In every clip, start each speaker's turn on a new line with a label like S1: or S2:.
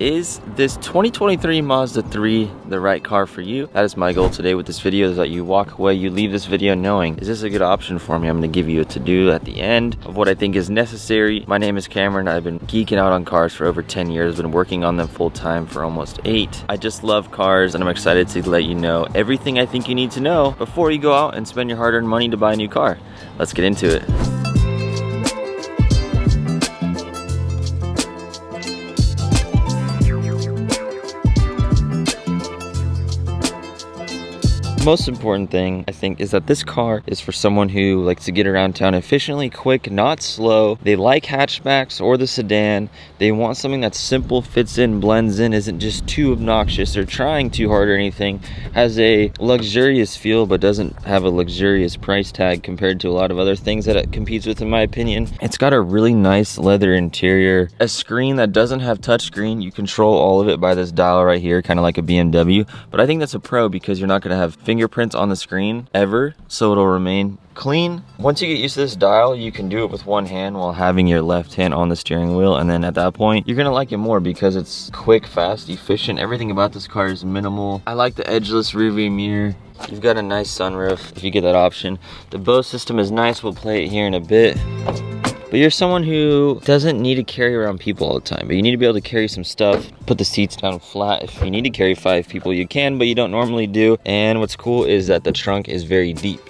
S1: Is this 2023 Mazda 3 the right car for you? That is my goal today with this video, is that you walk away, you leave this video knowing, is this a good option for me? I'm going to give you a to-do at the end of what I think is necessary. My name is Cameron. I've been geeking out on cars for over 10 years, been working on them full-time for almost 8. I just love cars, and I'm excited to let you know everything I think you need to know before you go out and spend your hard-earned money to buy a new car. Let's get into it. Most important thing, I think, is that this car is for someone who likes to get around town efficiently, quick, not slow. They like hatchbacks or the sedan. They want something that's simple, fits in, blends in, isn't just too obnoxious or trying too hard or anything. Has a luxurious feel, but doesn't have a luxurious price tag compared to a lot of other things that it competes with, in my opinion. It's got a really nice leather interior, a screen that doesn't have touchscreen. You control all of it by this dial right here, kind of like a BMW. But I think that's a pro because you're not going to have fingerprints on the screen ever, so it'll remain clean. Once you get used to this dial, you can do it with one hand while having your left hand on the steering wheel, and then at that point you're gonna like it more because it's quick, fast, efficient. Everything about this car is minimal. I like the edgeless rearview mirror. You've got a nice sunroof if you get that option. The Bose system is nice. We'll play it here in a bit. But you're someone who doesn't need to carry around people all the time, but you need to be able to carry some stuff. Put the seats down flat. If you need to carry 5 people, you can, but you don't normally do. And what's cool is that the trunk is very deep.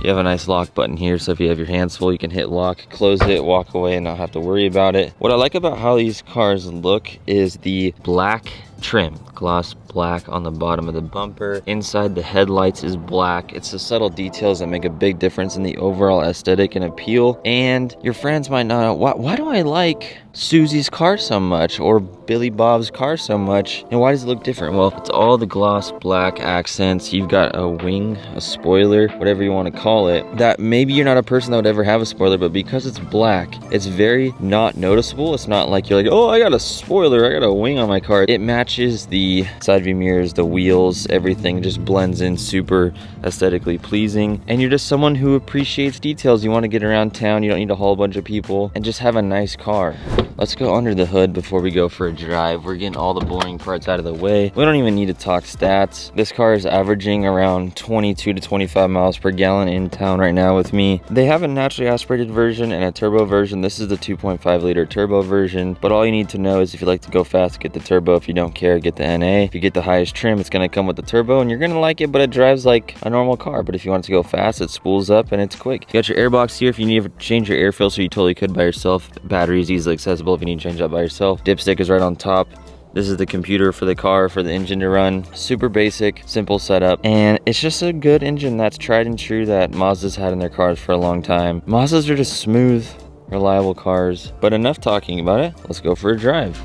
S1: You have a nice lock button here, so if you have your hands full, you can hit lock, close it, walk away, and not have to worry about it. What I like about how these cars look is the black trim. Gloss black on the bottom of the bumper. Inside, the headlights is black. It's the subtle details that make a big difference in the overall aesthetic and appeal. And your friends might not know, why do I like Susie's car so much, or Billy Bob's car so much, and why does it look different? Well, it's all the gloss black accents. You've got a wing, a spoiler, whatever you want to call it, that maybe you're not a person that would ever have a spoiler, but because it's black, it's very not noticeable. It's not like you're like, oh, I got a spoiler, I got a wing on my car. It matches the side view mirrors, the wheels, everything just blends in, super aesthetically pleasing. And you're just someone who appreciates details. You want to get around town, you don't need to haul a bunch of people, and just have a nice car. Let's go under the hood before we go for a drive. We're getting all the boring parts out of the way. We don't even need to talk stats. This car is averaging around 22 to 25 miles per gallon in town right now with me. They have a naturally aspirated version and a turbo version. This is the 2.5 liter turbo version, but all you need to know is if you like to go fast, get the turbo. If you don't care, get the NA. If you get the highest trim, it's going to come with the turbo, and you're going to like it, but it drives like a normal car. But if you want it to go fast, it spools up and it's quick. You got your airbox here if you need to change your air filter. You totally could by yourself. The battery is easily accessible if you need to change that by yourself. Dipstick is right on top. This is the computer for the car, for the engine to run. Super basic, simple setup. And it's just a good engine that's tried and true that Mazda's had in their cars for a long time. Mazdas are just smooth, reliable cars. But enough talking about it. Let's go for a drive.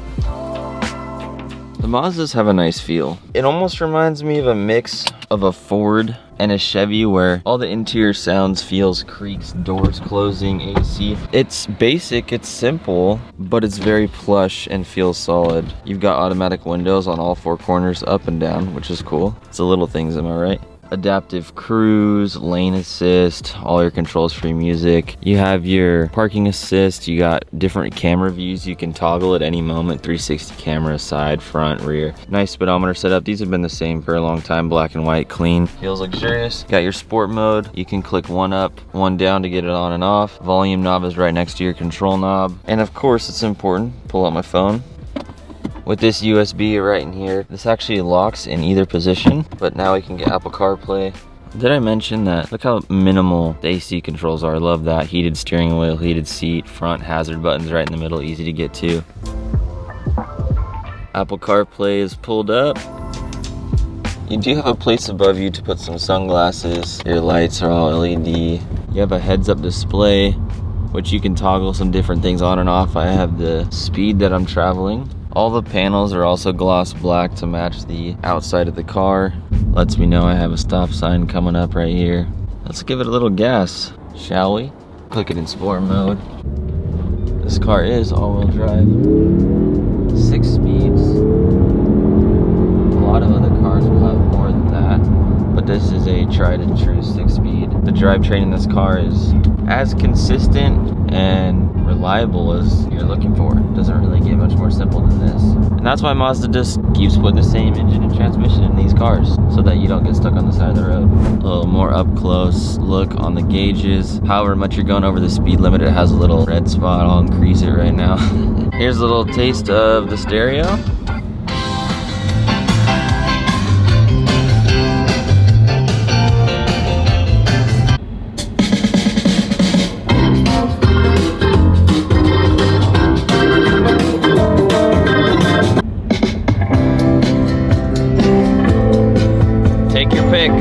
S1: The Mazdas have a nice feel. It almost reminds me of a mix of a Ford and a Chevy, where all the interior sounds, feels, creaks, doors closing, AC. It's basic, it's simple, but it's very plush and feels solid. You've got automatic windows on all 4 corners, up and down, which is cool. It's the little things, am I right? Adaptive cruise, lane assist, all your controls, free music. You have your parking assist. You got different camera views you can toggle at any moment. 360 camera, side, front, rear. Nice speedometer setup. These have been the same for a long time. Black and white, clean. Feels luxurious. Got your sport mode. You can click one up, one down to get it on and off. Volume knob is right next to your control knob. And of course, it's important, pull out my phone. With this USB right in here, this actually locks in either position, but now we can get Apple CarPlay. Did I mention that? Look how minimal the AC controls are. I love that. Heated steering wheel, heated seat, front hazard buttons right in the middle, easy to get to. Apple CarPlay is pulled up. You do have a place above you to put some sunglasses. Your lights are all LED. You have a heads-up display, which you can toggle some different things on and off. I have the speed that I'm traveling. All the panels are also gloss black to match the outside of the car. Lets me know I have a stop sign coming up right here. Let's give it a little gas, shall we? Click it in sport mode. This car is all-wheel drive. 6 speeds. A lot of other cars will have more than that, but this is a tried and true 6-speed. The drivetrain in this car is as consistent and reliable as you're looking for. It doesn't really get much more simple than this. And that's why Mazda just keeps putting the same engine and transmission in these cars, so that you don't get stuck on the side of the road. A little more up close look on the gauges. However much you're going over the speed limit, it has a little red spot. I'll increase it right now. Here's a little taste of the stereo. Take your pick.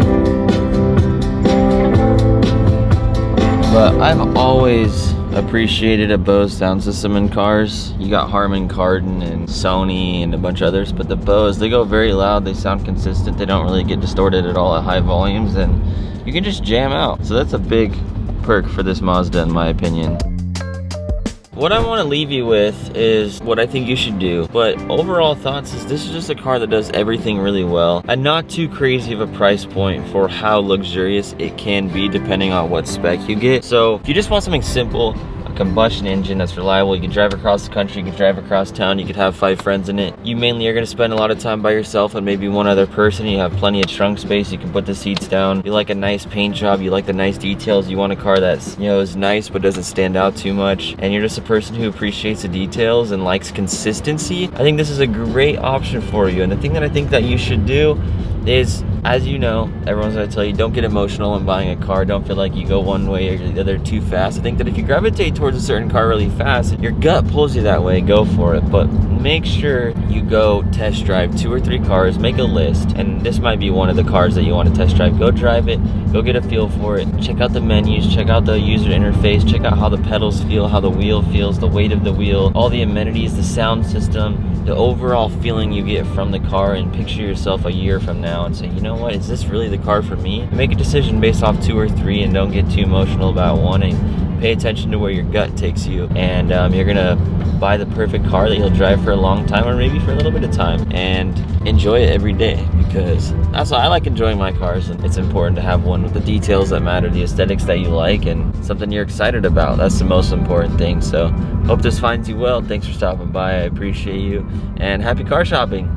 S1: But I've always appreciated a Bose sound system in cars. You got Harman Kardon and Sony and a bunch of others, but the Bose, they go very loud, they sound consistent, they don't really get distorted at all at high volumes, and you can just jam out. So that's a big perk for this Mazda in my opinion. What I want to leave you with is what I think you should do, but overall thoughts is this is just a car that does everything really well, and not too crazy of a price point for how luxurious it can be depending on what spec you get. So if you just want something simple, a combustion engine that's reliable, you can drive across the country, you can drive across town, you could have 5 friends in it. You mainly are going to spend a lot of time by yourself and maybe one other person. You have plenty of trunk space, you can put the seats down. You like a nice paint job, you like the nice details, you want a car that's, you know, is nice but doesn't stand out too much, and you're just a person who appreciates the details and likes consistency. I think this is a great option for you. And the thing that I think that you should do is, as you know, everyone's gonna tell you, don't get emotional when buying a car. Don't feel like you go one way or the other too fast. I think that if you gravitate towards a certain car really fast, your gut pulls you that way, go for it. But make sure you go test drive 2 or 3 cars, make a list, and this might be one of the cars that you want to test drive. Go drive it, go get a feel for it, check out the menus, check out the user interface, check out how the pedals feel, how the wheel feels, the weight of the wheel, all the amenities, the sound system, the overall feeling you get from the car, and picture yourself a year from now and say, you know what, is this really the car for me? Make a decision based off 2 or 3 and don't get too emotional about wanting. Pay attention to where your gut takes you, and you're gonna buy the perfect car that you'll drive for a long time, or maybe for a little bit of time, and enjoy it every day, because that's why I like enjoying my cars. And it's important to have one with the details that matter, the aesthetics that you like, and something you're excited about. That's the most important thing. So hope this finds you well. Thanks for stopping by, I appreciate you, and happy car shopping.